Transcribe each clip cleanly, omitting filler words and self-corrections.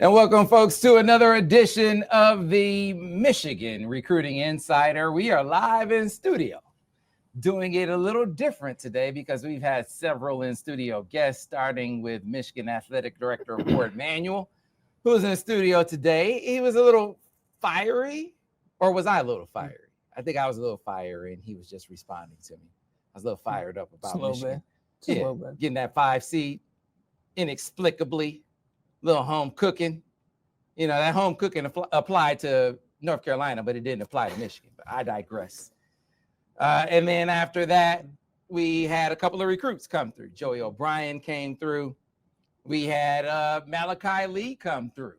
And welcome, folks, to another edition of the Michigan Recruiting Insider. We are live in studio, doing it a little different today because we've had several in-studio guests, starting with Michigan Athletic Director Ward Manuel, who was in the studio today. He was a little fiery, or was I a little fiery? I think I was a little fiery, and he was just responding to me. I was a little fired up about Michigan. Getting that 5 seed inexplicably. Little home cooking. You know, that home cooking applied to North Carolina, but it didn't apply to Michigan. But I digress. And then after that, we had a couple of recruits come through. Joey O'Brien came through. We had Malachi Lee come through.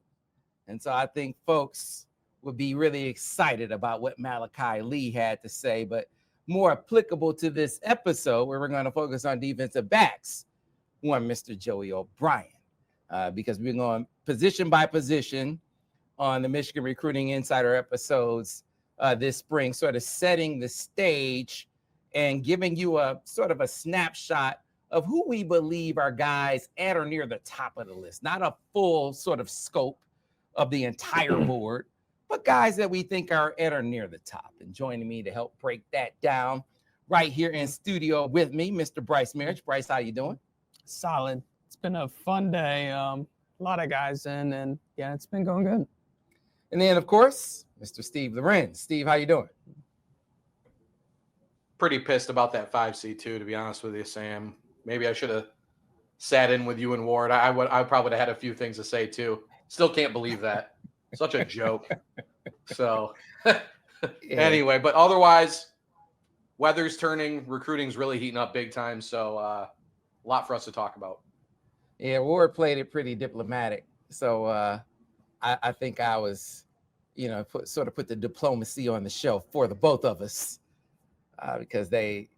And so I think folks would be really excited about what Malachi Lee had to say, but more applicable to this episode where we're going to focus on defensive backs, one Mr. Joey O'Brien. Because we're going position by position on the Michigan Recruiting Insider episodes this spring, sort of setting the stage and giving you a sort of a snapshot of who we believe are guys at or near the top of the list. Not a full sort of scope of the entire board, but guys that we think are at or near the top. And joining me to help break that down right here in studio with me, Mr. Brice Marich. Brice, how you doing? Solid. It's been a fun day. A lot of guys in, and yeah, it's been going good. And then, of course, Mr. Steve Lorenz. Steve, how you doing? Pretty pissed about that 5C too, to be honest with you, Sam. Maybe I should have sat in with you and Ward. I probably would have had a few things to say too. Still can't believe that. Such a joke. So anyway, but otherwise, weather's turning, recruiting's really heating up big time. So a lot for us to talk about. Yeah, Ward played it pretty diplomatic. So I think I was, put the diplomacy on the shelf for the both of us because they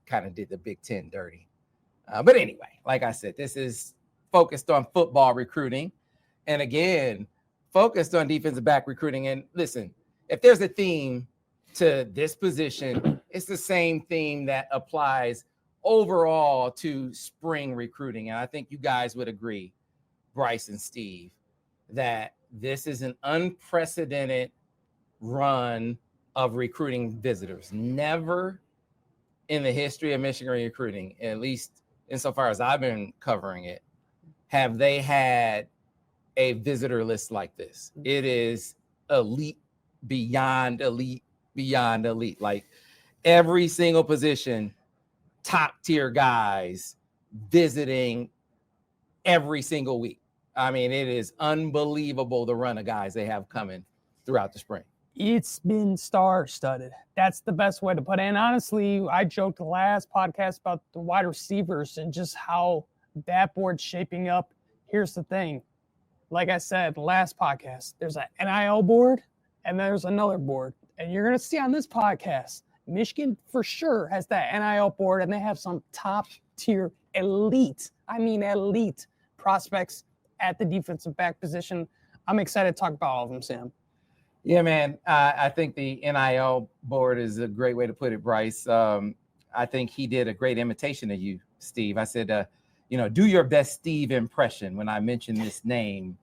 kind of did the Big Ten dirty. But anyway, like I said, this is focused on football recruiting. And again, focused on defensive back recruiting. And listen, if there's a theme to this position, it's the same theme that applies overall to spring recruiting. And I think you guys would agree, Brice and Steve, that this is an unprecedented run of recruiting visitors. Never in the history of Michigan recruiting, at least insofar as I've been covering it, have they had a visitor list like this. It is elite, beyond elite, beyond elite. Like every single position, top tier guys visiting every single week. I mean, it is unbelievable the run of guys they have coming throughout the spring. It's been star-studded. That's the best way to put it. And honestly, I joked the last podcast about the wide receivers and just how that board's shaping up. Here's the thing. Like I said, last podcast, there's an NIL board and there's another board. And you're going to see on this podcast, Michigan for sure has that NIL board, and they have some top-tier elite prospects at the defensive back position. I'm excited to talk about all of them, Sam. Yeah, man. I think the NIL board is a great way to put it, Brice. I think he did a great imitation of you, Steve. I said, do your best Steve impression when I mention this name,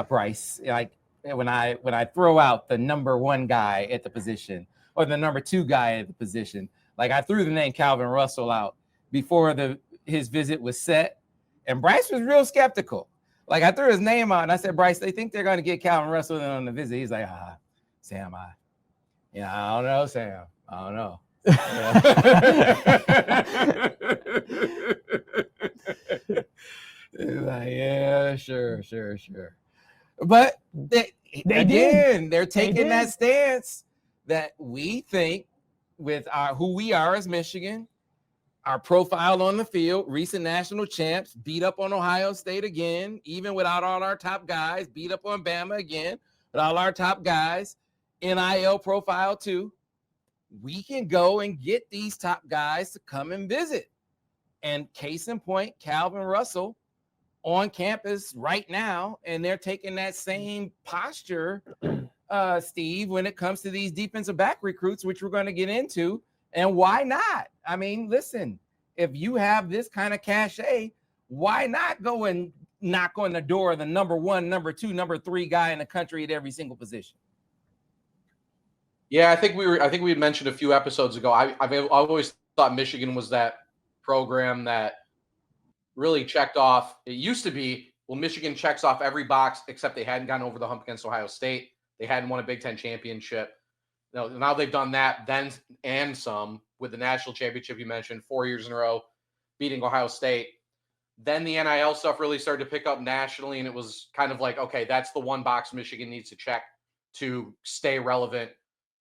Brice. Like when I throw out the number one guy at the position or the number two guy at the position, like I threw the name Calvin Russell out before his visit was set, and Brice was real skeptical. Like I threw his name out and I said, Brice, they think they're going to get Calvin Russell on the visit. He's like, Sam, I don't know, Sam. I don't know. He's like, yeah, sure. But they're taking that stance that we think with who we are as Michigan, our profile on the field, recent national champs, beat up on Ohio State again, even without all our top guys, beat up on Bama again, with all our top guys, NIL profile too. We can go and get these top guys to come and visit. And case in point, Calvin Russell on campus right now, and they're taking that same posture, Steve, when it comes to these defensive back recruits, which we're going to get into. And why not? I mean, listen, if you have this kind of cachet, why not go and knock on the door of the number 1, number 2, number 3 guy in the country at every single position. Yeah, I think we had mentioned a few episodes ago. I've always thought Michigan was that program that really checked off. It used to be, well, Michigan checks off every box except they hadn't gotten over the hump against Ohio State. They hadn't won a Big Ten championship. Now they've done that then and some with the national championship you mentioned 4 years in a row, beating Ohio State. Then the NIL stuff really started to pick up nationally, and it was kind of like, okay, that's the one box Michigan needs to check to stay relevant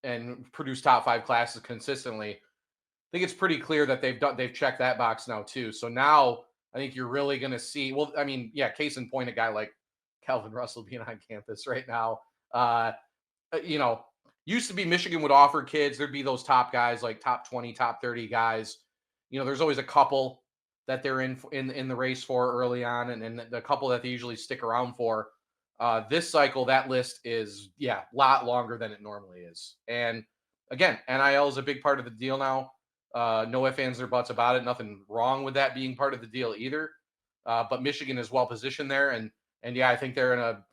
and produce top 5 classes consistently. I think it's pretty clear that they've checked that box now too. So now I think you're really going to see, well, I mean, yeah, case in point, a guy like Calvin Russell being on campus right now. Used to be Michigan would offer kids, there'd be those top guys, like top 20, top 30 guys. There's always a couple that they're in the race for early on, and the couple that they usually stick around for. This cycle, that list is, a lot longer than it normally is. And again, NIL is a big part of the deal now. No ifs, ands, or buts about it. Nothing wrong with that being part of the deal either. But Michigan is well positioned there. And I think they're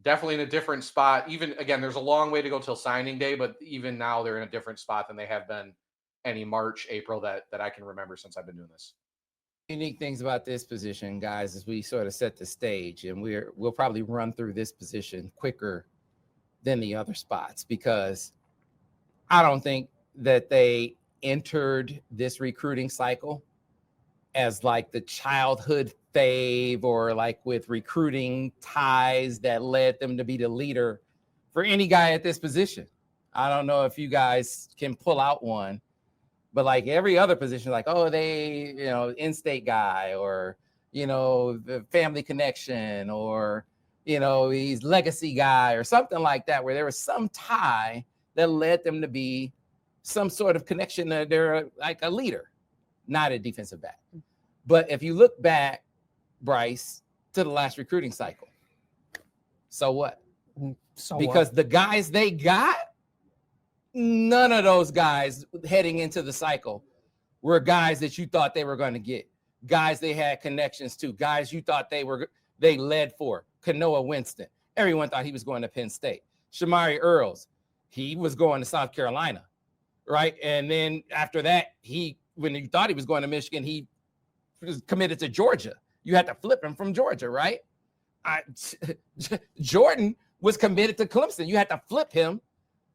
definitely in a different spot. Even, again, there's a long way to go till signing day, but even now they're in a different spot than they have been any March, April that I can remember since I've been doing this. Unique things about this position, guys, as we sort of set the stage, and we'll probably run through this position quicker than the other spots, because I don't think that they entered this recruiting cycle as like the childhood fave or like with recruiting ties that led them to be the leader for any guy at this position. I don't know if you guys can pull out one, but like every other position, like, oh, they, in-state guy, or, the family connection, or, he's legacy guy or something like that, where there was some tie that led them to be some sort of connection. They're like a leader, not a defensive back. But if you look back, Brice, to the last recruiting cycle, so what? Because the guys they got, none of those guys heading into the cycle were guys that you thought they were going to get, guys they had connections to, guys you thought they led for. Kanoa Winston, everyone thought he was going to Penn State. Shamari Earls, he was going to South Carolina, right? And then after that, when you thought he was going to Michigan, he was committed to Georgia. You had to flip him from Georgia, right? Jordan was committed to Clemson. You had to flip him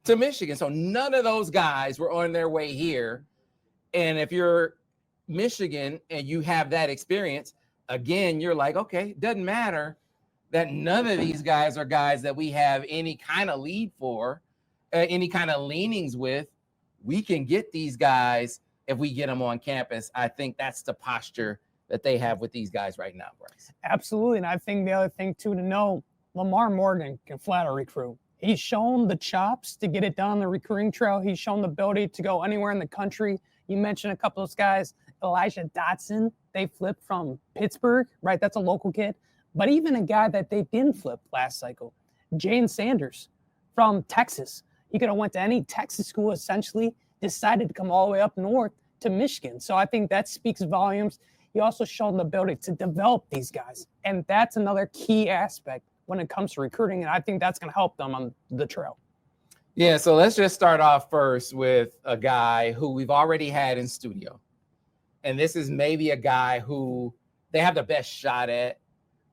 to Michigan. So none of those guys were on their way here. And if you're Michigan and you have that experience, again, you're like, okay, doesn't matter that none of these guys are guys that we have any kind of lead for, any kind of leanings with. We can get these guys if we get them on campus. I think that's the posture that they have with these guys right now, Brice. Absolutely. And I think the other thing, too, to know, Lamar Morgan can flat out recruit. He's shown the chops to get it done on the recruiting trail. He's shown the ability to go anywhere in the country. You mentioned a couple of those guys, Elijah Dotson, they flipped from Pittsburgh, right? That's a local kid. But even a guy that they didn't flip last cycle, Jane Sanders from Texas. He could have went to any Texas school, essentially, decided to come all the way up north to Michigan. So I think that speaks volumes. He also showed the ability to develop these guys. And that's another key aspect when it comes to recruiting. And I think that's going to help them on the trail. Yeah, so let's just start off first with a guy who we've already had in studio. And this is maybe a guy who they have the best shot at,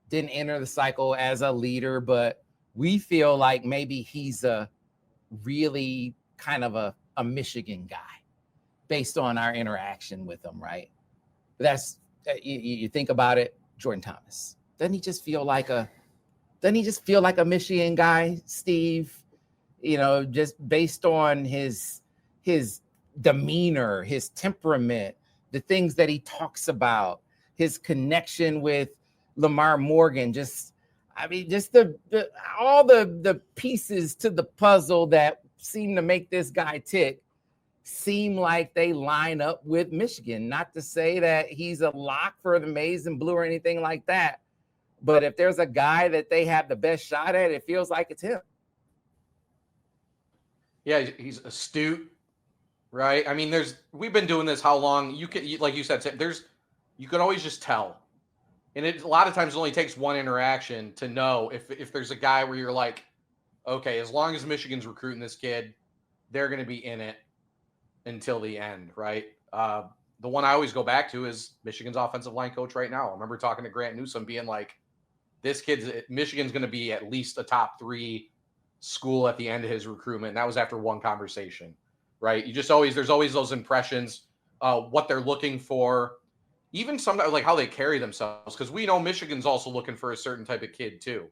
didn't enter the cycle as a leader, but we feel like maybe he's a really kind of a Michigan guy based on our interaction with him, right? That's, you think about it, Jordan Thomas. Doesn't he just feel like a Michigan guy, Steve? Just based on his demeanor, his temperament, the things that he talks about, his connection with Lamar Morgan, just all the pieces to the puzzle that seem to make this guy tick seem like they line up with Michigan. Not to say that he's a lock for the maize and blue or anything like that, but if there's a guy that they have the best shot at, it feels like it's him. Yeah, he's astute, right? I mean, we've been doing this how long? You could, like you said, you could always just tell And a lot of times it only takes one interaction to know if there's a guy where you're like, okay, as long as Michigan's recruiting this kid, they're going to be in it until the end, right? The one I always go back to is Michigan's offensive line coach right now. I remember talking to Grant Newsome being like, Michigan's going to be at least a top 3 school at the end of his recruitment. And that was after one conversation, right? There's always those impressions, what they're looking for, even sometimes like how they carry themselves. Cause we know Michigan's also looking for a certain type of kid too.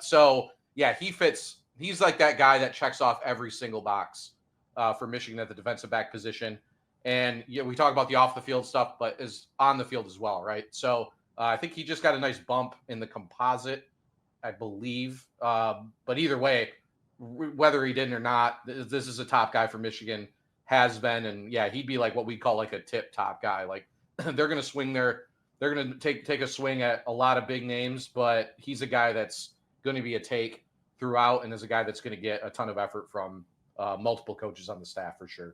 So yeah, he fits. He's like that guy that checks off every single box for Michigan at the defensive back position. And yeah, we talk about the off the field stuff, but is on the field as well, right? So I think he just got a nice bump in the composite, I believe. But either way, whether he didn't or not, this is a top guy for Michigan, has been. And yeah, he'd be like what we call like a tip top guy. Like they're going to swing they're going to take a swing at a lot of big names, but he's a guy that's going to be a take throughout and is a guy that's going to get a ton of effort from multiple coaches on the staff for sure.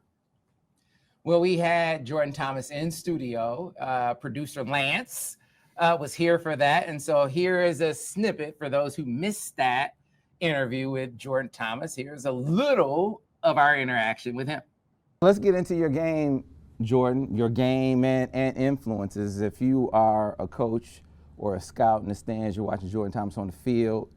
Well, we had Jordan Thomas in studio. Producer Lance was here for that. And so here is a snippet for those who missed that interview with Jordan Thomas. Here's a little of our interaction with him. Let's get into your game, Jordan, your game and influences. If you are a coach or a scout in the stands, you're watching Jordan Thomas on the field,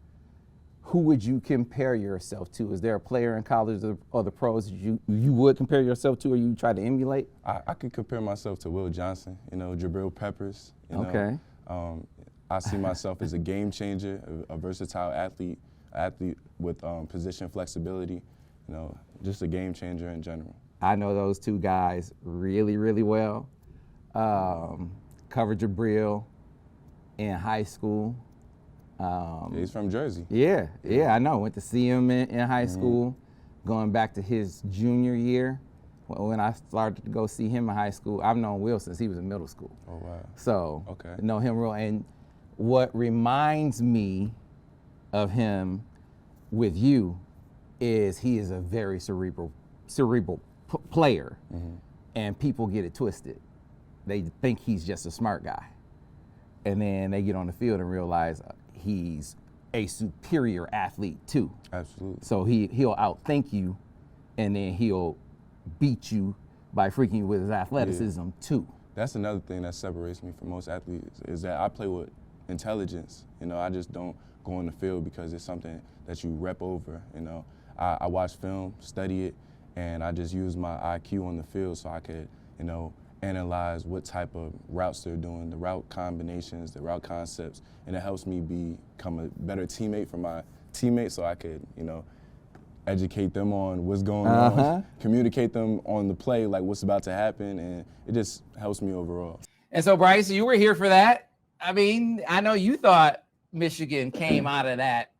who would you compare yourself to? Is there a player in college or the pros that you would compare yourself to or you try to emulate? I could compare myself to Will Johnson, Jabril Peppers. Okay. I see myself as a game changer, a versatile athlete with position flexibility, just a game changer in general. I know those two guys really, really well. Covered Jabril in high school. He's from Jersey. Yeah, I know. Went to see him in high school, going back to his junior year. When I started to go see him in high school, I've known Will since he was in middle school. Oh, wow. So, okay. Know him real. And what reminds me of him with you is he is a very cerebral player, and people get it twisted. They think he's just a smart guy. And then they get on the field and realize he's a superior athlete too. Absolutely. So he'll outthink you, and then he'll beat you by freaking you with his athleticism too. That's another thing that separates me from most athletes is that I play with intelligence. I just don't go on the field because it's something that you rep over. I watch film, study it, and I just use my IQ on the field so I could, analyze what type of routes they're doing, the route combinations, the route concepts, and it helps me become a better teammate for my teammates so I could, educate them on what's going on, communicate them on the play, like what's about to happen, and it just helps me overall. And so, Brice, you were here for that. I mean, I know you thought Michigan came out of that,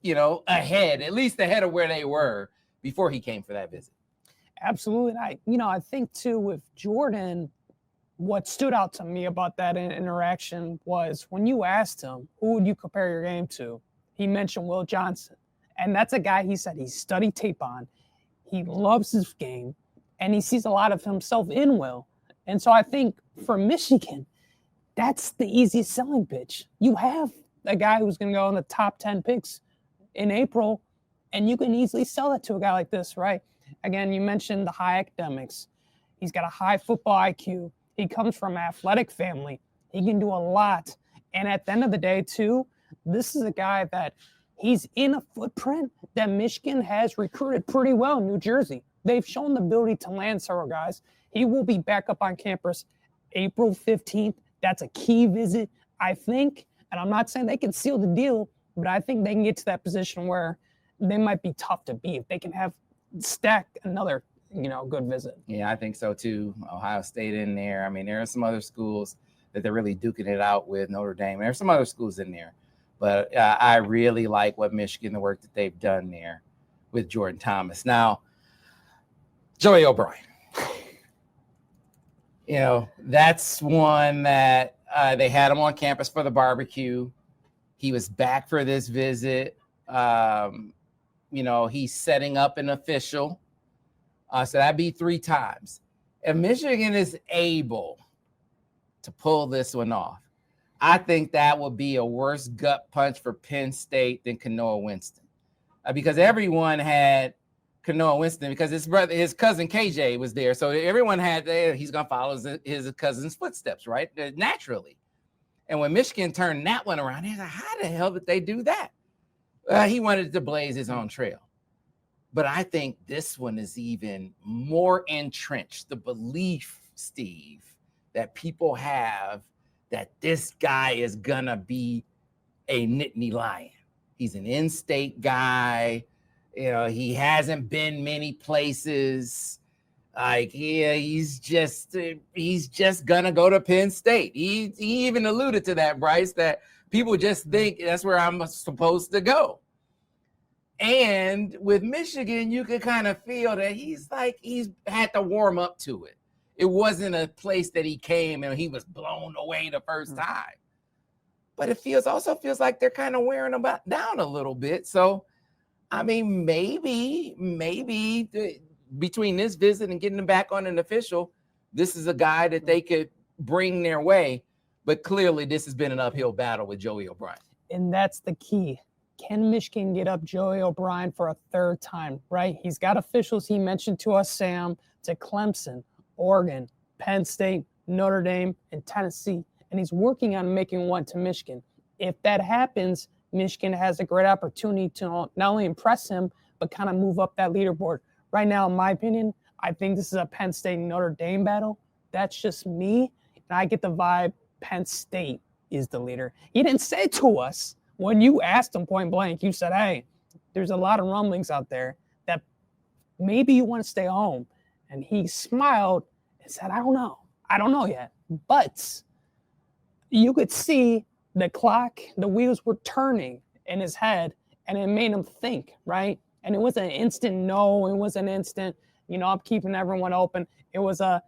at least ahead of where they were before he came for that visit. Absolutely. And I think too with Jordan, what stood out to me about that interaction was when you asked him, who would you compare your game to? He mentioned Will Johnson. And that's a guy he said he studied tape on. He loves his game, and he sees a lot of himself in Will. And so I think for Michigan, that's the easiest selling pitch. You have a guy who's going to go in the top 10 picks in April, and you can easily sell that to a guy like this, right? Again, you mentioned the high academics. He's got a high football IQ. He comes from an athletic family. He can do a lot. And at the end of the day, too, this is a guy that he's in a footprint that Michigan has recruited pretty well in New Jersey. They've shown the ability to land several guys. He will be back up on campus April 15th. That's a key visit, I think. And I'm not saying they can seal the deal, but I think they can get to that position where they might be tough to beat. They can stack another, good visit. Yeah, I think so too. Ohio State in there. I mean, there are some other schools that they're really duking it out with, Notre Dame. There's some other schools in there. But I really like what Michigan, the work that they've done there with Jordan Thomas. Now, Joey O'Brien. That's one that they had him on campus for the barbecue. He was back for this visit. He's setting up an official. So that'd be 3 times. If Michigan is able to pull this one off, I think that would be a worse gut punch for Penn State than Kanoa Winston, because everyone had Kanoa Winston because his cousin KJ was there, so everyone had he's gonna follow his cousin's footsteps, right? Naturally. And when Michigan turned that one around, he's like, how the hell did they do that? He wanted to blaze his own trail. But I think this one is even more entrenched. The belief, Steve, that people have that this guy is going to be a Nittany Lion. He's an in-state guy. He hasn't been many places. Like, yeah, he's just gonna go to Penn State. He even alluded to that, Brice, that people just think that's where I'm supposed to go. And with Michigan, you could kind of feel that he's had to warm up to it. It wasn't a place that he came and he was blown away the first time. But it also feels like they're kind of wearing him down a little bit. So, I mean, maybe between this visit and getting him back on an official, this is a guy that they could bring their way. But clearly, this has been an uphill battle with Joey O'Brien. And that's the key. Can Michigan get up Joey O'Brien for a third time, right? He's got officials he mentioned to us, Sam, to Clemson, Oregon, Penn State, Notre Dame, and Tennessee. And he's working on making one to Michigan. If that happens, Michigan has a great opportunity to not only impress him, but kind of move up that leaderboard. Right now, in my opinion, I think this is a Penn State Notre Dame battle. That's just me. And I get the vibe Penn State is the leader. He didn't say to us when you asked him point blank, you said, hey, there's a lot of rumblings out there that maybe you want to stay home. And he smiled and said, I don't know. I don't know yet. But you could see the clock, the wheels were turning in his head, and it made him think, right? And it was an instant no. It was an instant, I'm keeping everyone open. It was a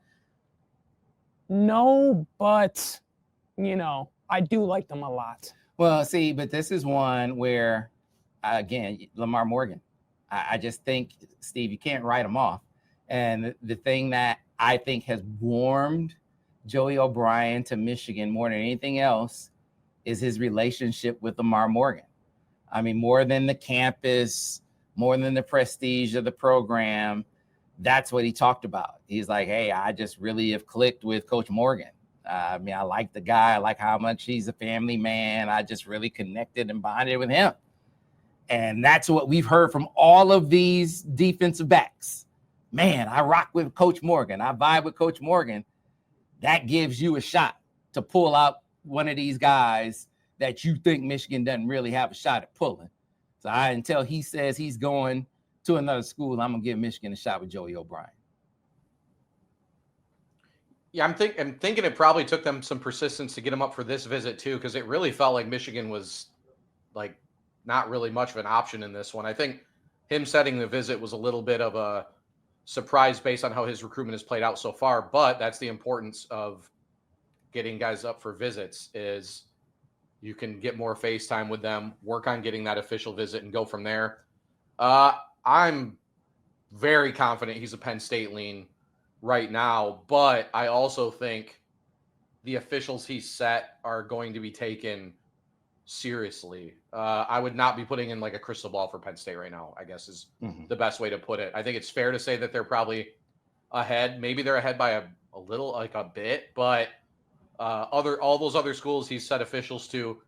no, but, I do like them a lot. Well, see, but this is one where, again, Lamar Morgan. I just think, Steve, you can't write him off. And the thing that I think has warmed Joey O'Brien to Michigan more than anything else is his relationship with Lamar Morgan. I mean, more than the campus, more than the prestige of the program, that's what he talked about. He's like, hey, I just really have clicked with Coach Morgan. I mean, I like the guy. I like how much he's a family man. I just really connected and bonded with him. And that's what we've heard from all of these defensive backs. Man, I rock with Coach Morgan. I vibe with Coach Morgan. That gives you a shot to pull out one of these guys that you think Michigan doesn't really have a shot at pulling. So until he says he's going to another school, I'm going to give Michigan a shot with Joey O'Brien. Yeah, I'm thinking it probably took them some persistence to get him up for this visit too, because it really felt like Michigan was like not really much of an option in this one. I think him setting the visit was a little bit of a surprise based on how his recruitment has played out so far, but that's the importance of getting guys up for visits is you can get more face time with them, work on getting that official visit and go from there. I'm very confident he's a Penn State lean right now, but I also think the officials he set are going to be taken seriously. I would not be putting in like a crystal ball for Penn State right now, I guess is the best way to put it. I think it's fair to say that they're probably ahead. Maybe they're ahead by a little, like a bit, but all those other schools he's set officials to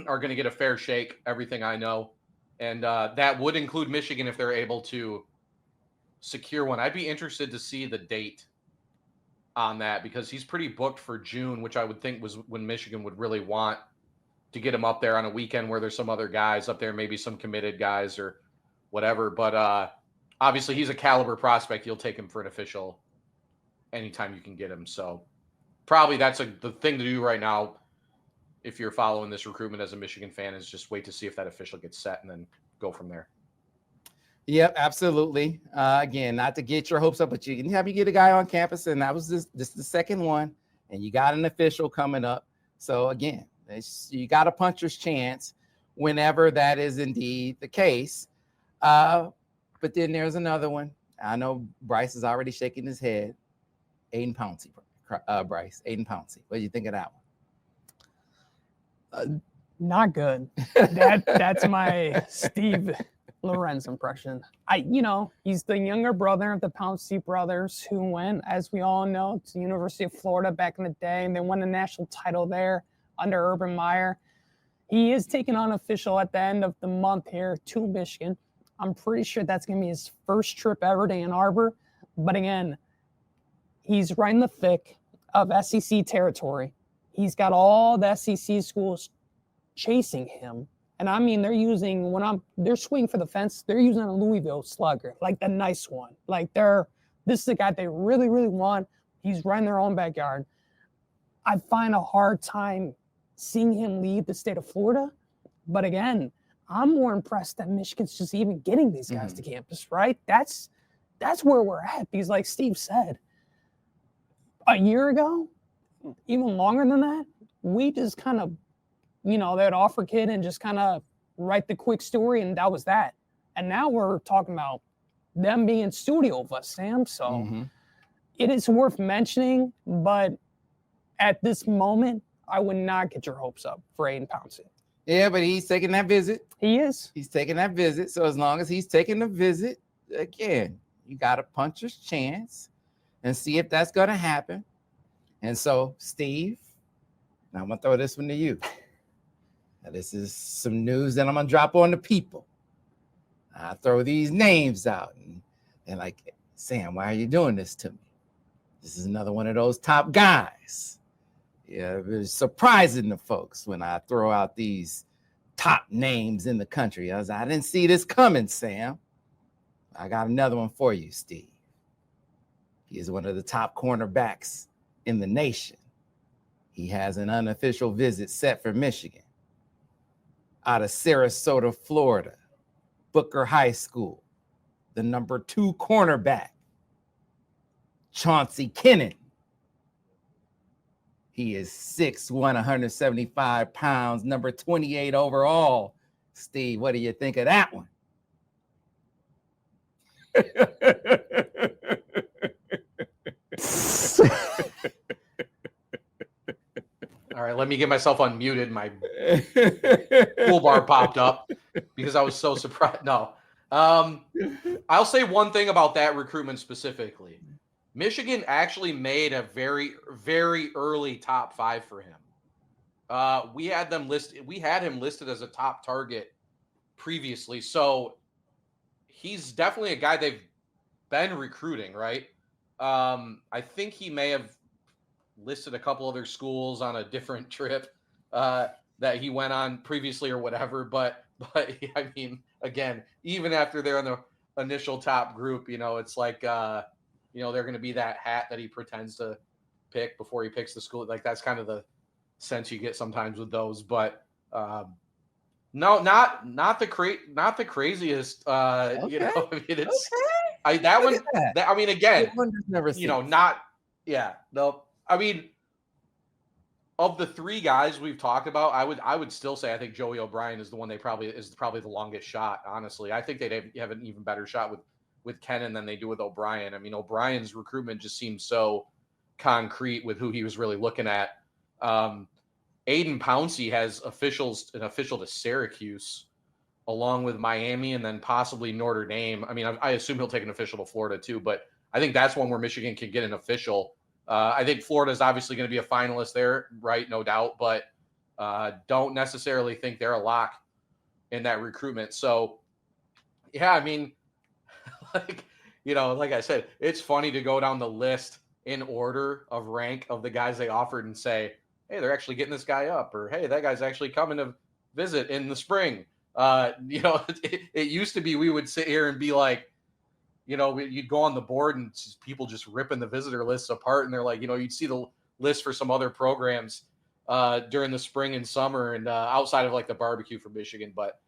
are going to get a fair shake, everything I know. And that would include Michigan if they're able to secure one. I'd be interested to see the date on that because he's pretty booked for June, which I would think was when Michigan would really want to get him up there on a weekend where there's some other guys up there, maybe some committed guys or whatever. But obviously he's a caliber prospect. You'll take him for an official anytime you can get him. So probably that's the thing to do right now if you're following this recruitment as a Michigan fan is just wait to see if that official gets set and then go from there. Yep, absolutely. Again, not to get your hopes up, but you can have you get a guy on campus, and that was this the second one, and you got an official coming up. So again, you got a puncher's chance whenever that is indeed the case. But then there's another one. I know Brice is already shaking his head. Ayden Pouncey, Brice. Ayden Pouncey. What do you think of that one? Not good. That's my Steve Lorenz impression. He's the younger brother of the Pouncey brothers who went, as we all know, to the University of Florida back in the day, and they won the national title there under Urban Meyer. He is taking on official at the end of the month here to Michigan. I'm pretty sure that's going to be his first trip ever to Ann Arbor. But again, he's right in the thick of SEC territory. He's got all the SEC schools chasing him. And I mean, they're swinging for the fence. They're using a Louisville slugger, like the nice one. Like this is the guy they really, really want. He's right in their own backyard. I find a hard time seeing him leave the state of Florida. But again, I'm more impressed that Michigan's just even getting these guys to campus, right? That's where we're at. Because like Steve said, a year ago, even longer than that, we just kind of, they'd offer kid and just kind of write the quick story, and that was that. And now we're talking about them being in studio with us, Sam. So it is worth mentioning, but at this moment, I would not get your hopes up for Ayden Pouncey. Yeah, but he's taking that visit. He is. He's taking that visit. So as long as he's taking the visit, again, you got to punch his chance and see if that's going to happen. And so, Steve, now I'm going to throw this one to you. Now, this is some news that I'm going to drop on the people. I throw these names out and like, Sam, why are you doing this to me? This is another one of those top guys. Yeah, it was surprising to folks when I throw out these top names in the country. I didn't see this coming, Sam. I got another one for you, Steve. He is one of the top cornerbacks in the nation. He has an unofficial visit set for Michigan. Out of Sarasota, Florida, Booker High School, the number 2 cornerback, Chauncey Kennon. He is 6'1", 175 pounds, number 28 overall. Steve, what do you think of that one? All right, let me get myself unmuted. My toolbar popped up because I was so surprised. No. I'll say one thing about that recruitment specifically. Michigan actually made a very, very early top 5 for him. We had him listed as a top target previously. So he's definitely a guy they've been recruiting, right? I think he may have listed a couple other schools on a different trip that he went on previously or whatever. But I mean, again, even after they're in the initial top group, it's like, they're going to be that hat that he pretends to pick before he picks the school. Like that's kind of the sense you get sometimes with those. But no, not the craziest. Okay. I mean, it's that one. That, I mean, again, never not. Yeah, no. I mean, of the 3 guys we've talked about, I would still say I think Joey O'Brien is the one probably the longest shot. Honestly, I think they'd have an even better shot with Kennon than they do with O'Brien. I mean, O'Brien's recruitment just seems so concrete with who he was really looking at. Ayden Pouncey has an official to Syracuse, along with Miami and then possibly Notre Dame. I mean, I assume he'll take an official to Florida too, but I think that's one where Michigan can get an official. I think Florida is obviously going to be a finalist there, right? No doubt, but don't necessarily think they're a lock in that recruitment. So, yeah, I mean, like I said, it's funny to go down the list in order of rank of the guys they offered and say, hey, they're actually getting this guy up, or hey, that guy's actually coming to visit in the spring. It used to be we would sit here and be like, you'd go on the board and people just ripping the visitor lists apart. And they're like, you'd see the list for some other programs during the spring and summer and outside of like the barbecue for Michigan. But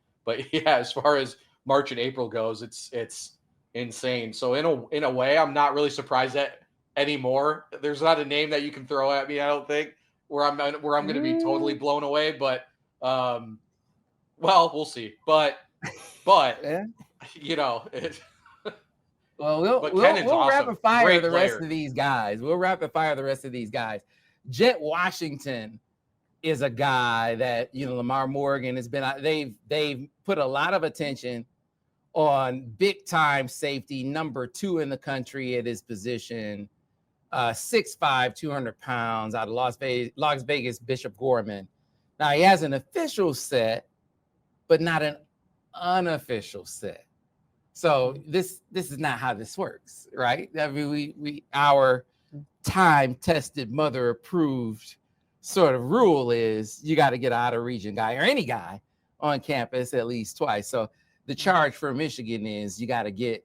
yeah, as far as March and April goes, it's insane. So in a way, I'm not really surprised at anymore. There's not a name that you can throw at me, I don't think, where I'm going to be totally blown away. But well, we'll see. But yeah. Well, we'll awesome. rapid fire Great the player. rest of these guys. We'll rapid fire the rest of these guys. Jett Washington is a guy that, Lamar Morgan has been, they've put a lot of attention on big time safety, number 2 in the country at his position, 6'5", 200 pounds, out of Las Vegas, Bishop Gorman. Now he has an official set, but not an unofficial set. So this is not how this works, right? I mean, we our time-tested, mother-approved sort of rule is you got to get an out-of-region guy or any guy on campus at least twice. So the charge for Michigan is you got to get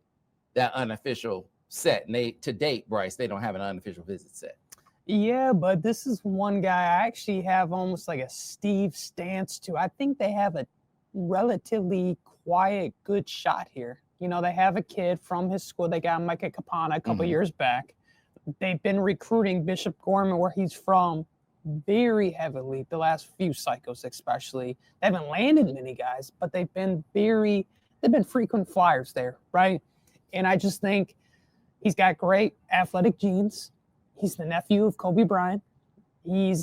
that unofficial set. And to date, Brice, they don't have an unofficial visit set. Yeah, but this is one guy I actually have almost like a Steve stance to. I think they have a relatively quiet, good shot here. They have a kid from his school. They got Micah Capana a couple years back. They've been recruiting Bishop Gorman, where he's from, very heavily the last few cycles, especially. They haven't landed many guys, but they've been frequent flyers there, right? And I just think he's got great athletic genes. He's the nephew of Kobe Bryant. They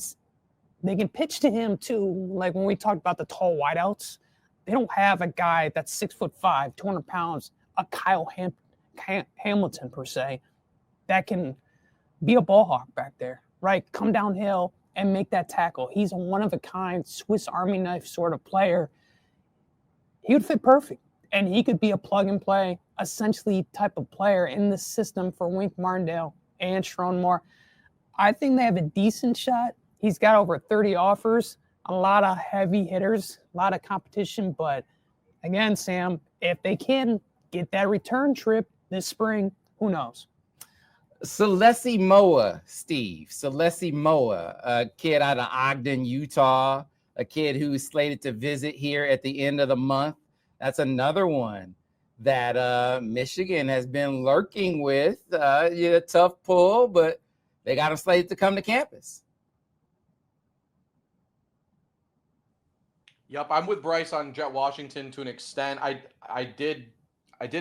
can pitch to him too. Like when we talked about the tall wideouts, they don't have a guy that's 6'5", 200 pounds, a Kyle Hamilton per se, that can be a ball hawk back there, right? Come downhill and make that tackle. He's a one-of-a-kind Swiss Army knife sort of player. He would fit perfect, and he could be a plug-and-play, essentially type of player in the system for Wink Martindale and Sharon Moore. I think they have a decent shot. He's got over 30 offers, a lot of heavy hitters, a lot of competition. But again, Sam, if they can get that return trip this spring, who knows? Salessi Moa, Steve. Salessi Moa, a kid out of Ogden, Utah, a kid who's slated to visit here at the end of the month. That's another one that Michigan has been lurking with. Tough pull, but they got him slated to come to campus. Yep, I'm with Brice on Jett Washington to an extent. I did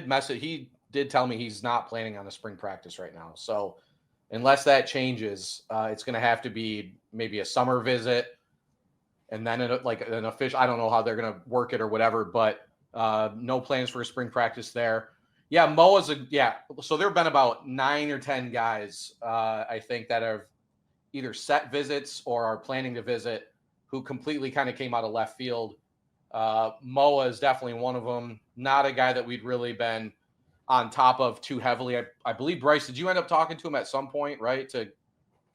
message. He did tell me he's not planning on a spring practice right now. So unless that changes, it's going to have to be maybe a summer visit, and then an official. I don't know how they're going to work it or whatever, but no plans for a spring practice there. Yeah, Moa's So there have been about 9 or 10 guys, I think, that have either set visits or are planning to visit, who completely kind of came out of left field. Moa is definitely one of them. Not a guy that we'd really been on top of too heavily. I believe, Brice, did you end up talking to him at some point, right, to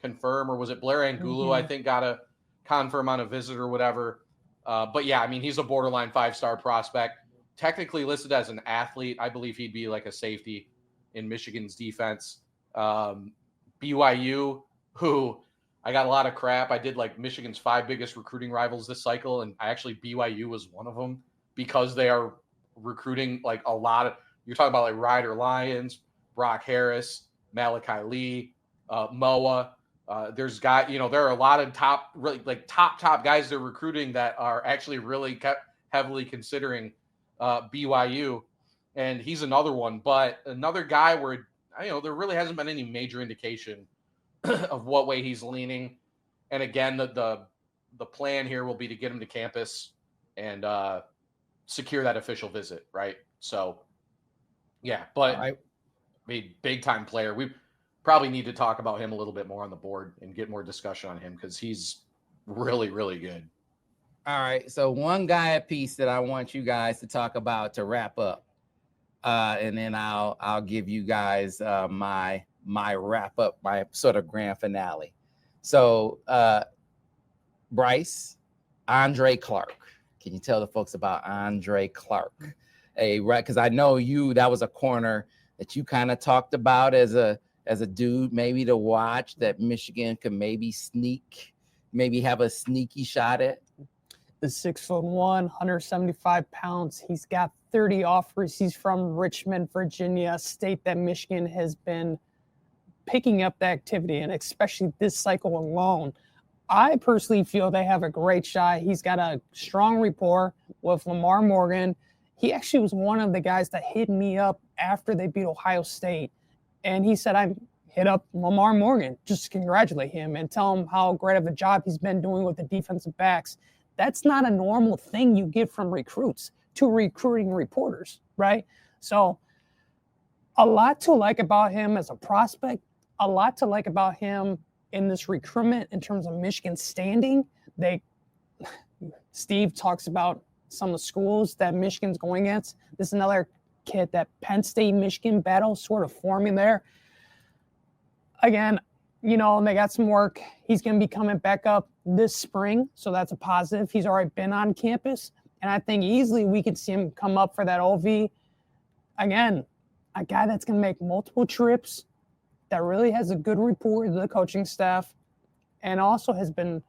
confirm, or was it Blair Angulo, I think, got a confirm on a visit or whatever? But yeah, I mean, he's a borderline 5-star prospect, technically listed as an athlete. I believe he'd be like a safety in Michigan's defense. BYU, who I got a lot of crap. I did like Michigan's 5 biggest recruiting rivals this cycle, and BYU was one of them, because they are recruiting like a lot of, you're talking about like Ryder Lyons, Brock Harris, Malachi Lee, Moa. There are a lot of top guys they're recruiting that are actually really heavily considering BYU, and he's another one. But another guy where there really hasn't been any major indication of what way he's leaning. And again, the plan here will be to get him to campus and secure that official visit, right? So, yeah, but I mean, big time player. We probably need to talk about him a little bit more on the board and get more discussion on him, because he's really, really good. All right, so one guy apiece that I want you guys to talk about to wrap up, and then I'll give you guys my wrap up, my sort of grand finale. So, Brice, Andre Clark. Can you tell the folks about Andre Clark? Because I know that was a corner that you kind of talked about as a dude maybe to watch, that Michigan could maybe have a sneaky shot at. The 6'1", 175 pounds. He's got 30 offers. He's from Richmond, Virginia, a state that Michigan has been picking up the activity, and especially this cycle alone. I personally feel they have a great shot. He's got a strong rapport with Lamar Morgan. He actually was one of the guys that hit me up after they beat Ohio State. And he said, hit up Lamar Morgan, just to congratulate him and tell him how great of a job he's been doing with the defensive backs. That's not a normal thing you get from recruits to recruiting reporters, right? So a lot to like about him as a prospect, a lot to like about him in this recruitment in terms of Michigan's standing. Steve talks about some of the schools that Michigan's going against. This is another kid, that Penn State-Michigan battle sort of forming there. Again, they got some work. He's going to be coming back up this spring, so that's a positive. He's already been on campus, and I think easily we could see him come up for that OV. Again, a guy that's going to make multiple trips, that really has a good rapport with the coaching staff, and also has been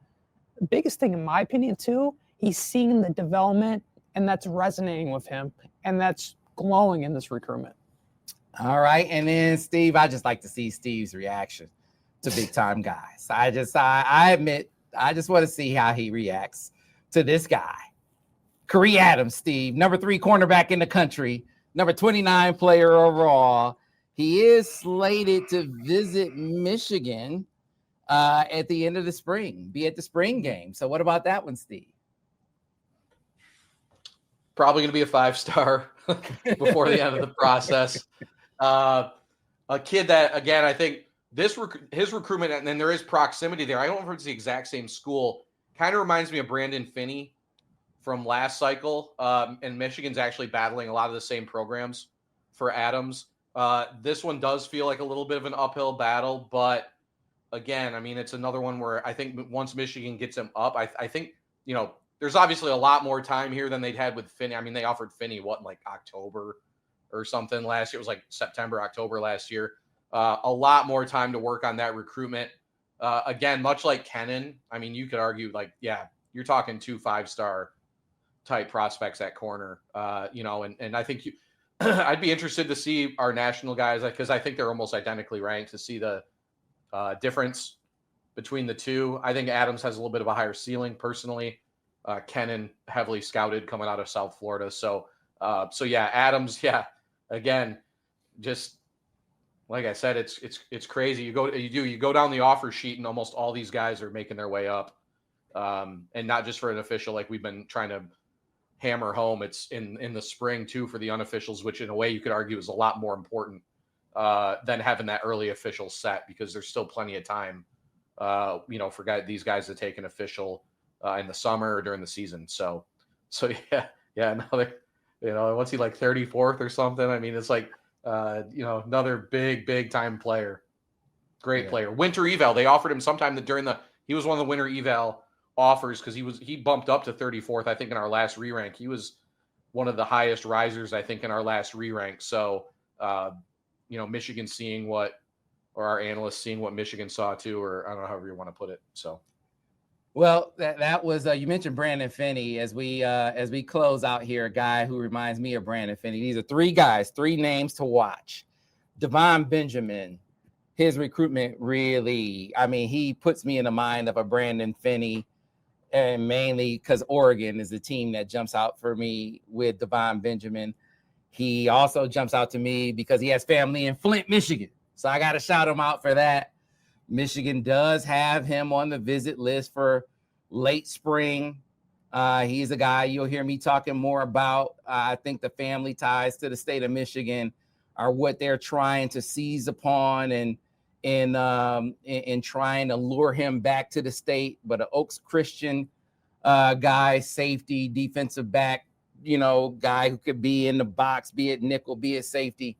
the biggest thing, in my opinion, too, he's seeing the development, and that's resonating with him, and that's glowing in this recruitment. All right. And then, Steve, I just like to see Steve's reaction to big-time guys. I admit, I just want to see how he reacts to this guy. Khary Adams, Steve, number 3 cornerback in the country, number 29 player overall. He is slated to visit Michigan at the end of the spring, be at the spring game. So what about that one, Steve? Probably going to be a 5-star before the end of the process. A kid that, again, I think his recruitment, and then there is proximity there. I don't know if it's the exact same school. Kind of reminds me of Brandon Finney from last cycle. And Michigan's actually battling a lot of the same programs for Adams. This one does feel like a little bit of an uphill battle, but again, I mean, it's another one where I think once Michigan gets him up, I think, there's obviously a lot more time here than they'd had with Finney. I mean, they offered Finney, in like October or something last year. It was like September, October last year. A lot more time to work on that recruitment. Again, much like Kennon, I mean, you could argue you're talking 2 5-star type prospects at corner, and I think I'd be interested to see our national guys, because I think they're almost identically ranked, to see the difference between the two. I think Adams has a little bit of a higher ceiling personally. Kennon heavily scouted coming out of South Florida. So Adams, again, just like I said, it's crazy. You go down the offer sheet and almost all these guys are making their way up. And not just for an official, like we've been trying to hammer home. It's in the spring too, for the unofficials, which in a way you could argue is a lot more important than having that early official set, because there's still plenty of time, for these guys to take an official in the summer or during the season. So another, what's he, like 34th or something? I mean, it's like, another big time player, great player. Winter eval, they offered him sometime he was one of the winter eval offers, because he bumped up to 34th, I think, in our last re-rank. He was one of the highest risers, I think, in our last re-rank. So, Michigan seeing or our analysts seeing what Michigan saw too, or I don't know, however you want to put it. So. Well, that was you mentioned Brandon Finney as we close out here. A guy who reminds me of Brandon Finney. These are 3 names to watch. Devon Benjamin, his recruitment really, I mean, he puts me in the mind of a Brandon Finney, and mainly because Oregon is the team that jumps out for me with Devon Benjamin. He also jumps out to me because he has family in Flint, Michigan. So I got to shout him out for that. Michigan does have him on the visit list for late spring. He's a guy you'll hear me talking more about. I think the family ties to the state of Michigan are what they're trying to seize upon and trying to lure him back to the state. But an Oaks Christian guy, safety, defensive back, guy who could be in the box, be it nickel, be it safety.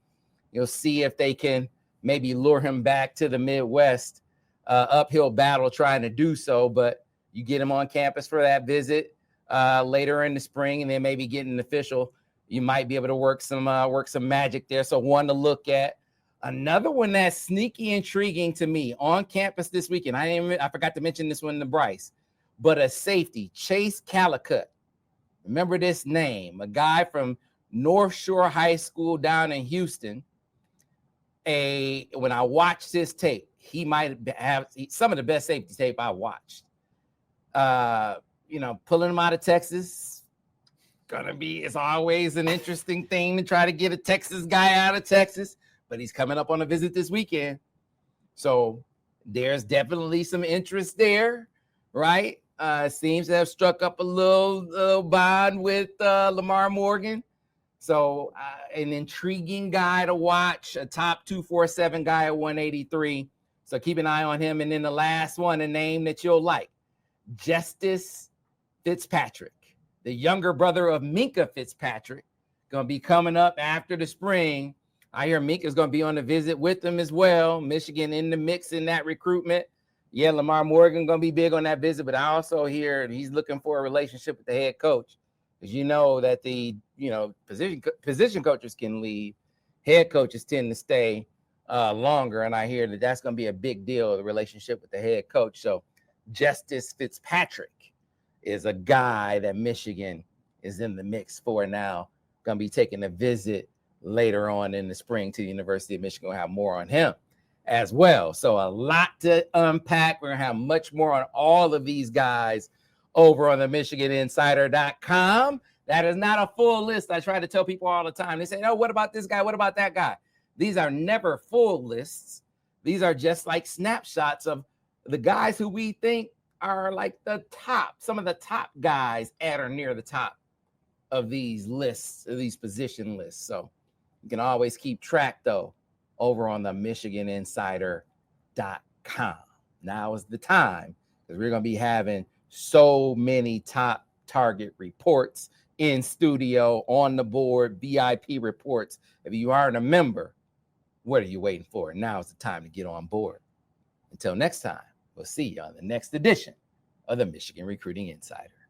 You'll see if they can maybe lure him back to the Midwest. Uphill battle trying to do so, but you get him on campus for that visit later in the spring, and then maybe get an official. You might be able to work some magic there. So one to look at. Another one that's sneaky intriguing to me on campus this weekend. I forgot to mention this one to Brice, but a safety, Chase Calicutt. Remember this name? A guy from North Shore High School down in Houston. When I watched his tape, he might have some of the best safety tape I watched. Pulling him out of Texas, it's always an interesting thing to try to get a Texas guy out of Texas, but he's coming up on a visit this weekend. So there's definitely some interest there, right? Seems to have struck up a little bond with Lamar Morgan. So an intriguing guy to watch, a top 247 guy at 183. So keep an eye on him. And then the last one, a name that you'll like, Justice Fitzpatrick, the younger brother of Minka Fitzpatrick, going to be coming up after the spring. I hear Minka's going to be on the visit with them as well. Michigan in the mix in that recruitment. Yeah, Lamar Morgan going to be big on that visit, but I also hear he's looking for a relationship with the head coach. Because you know that the position coaches can leave, head coaches tend to stay longer, and I hear that that's going to be a big deal, the relationship with the head coach. So Justice Fitzpatrick is a guy that Michigan is in the mix for now. Going to be taking a visit later on in the spring to the University of Michigan. We'll have more on him as well. So a lot to unpack. We're going to have much more on all of these guys over on the MichiganInsider.com. That is not a full list. I try to tell people all the time. They say, oh, what about this guy? What about that guy? These are never full lists. These are just like snapshots of the guys who we think are like the top, some of the top guys at or near the top of these lists, of these position lists. So you can always keep track, though, over on the MichiganInsider.com. Now is the time, because we're going to be having so many top target reports in studio, on the board, VIP reports. If you aren't a member, what are you waiting for? Now is the time to get on board. Until next time, we'll see you on the next edition of the Michigan Recruiting Insider.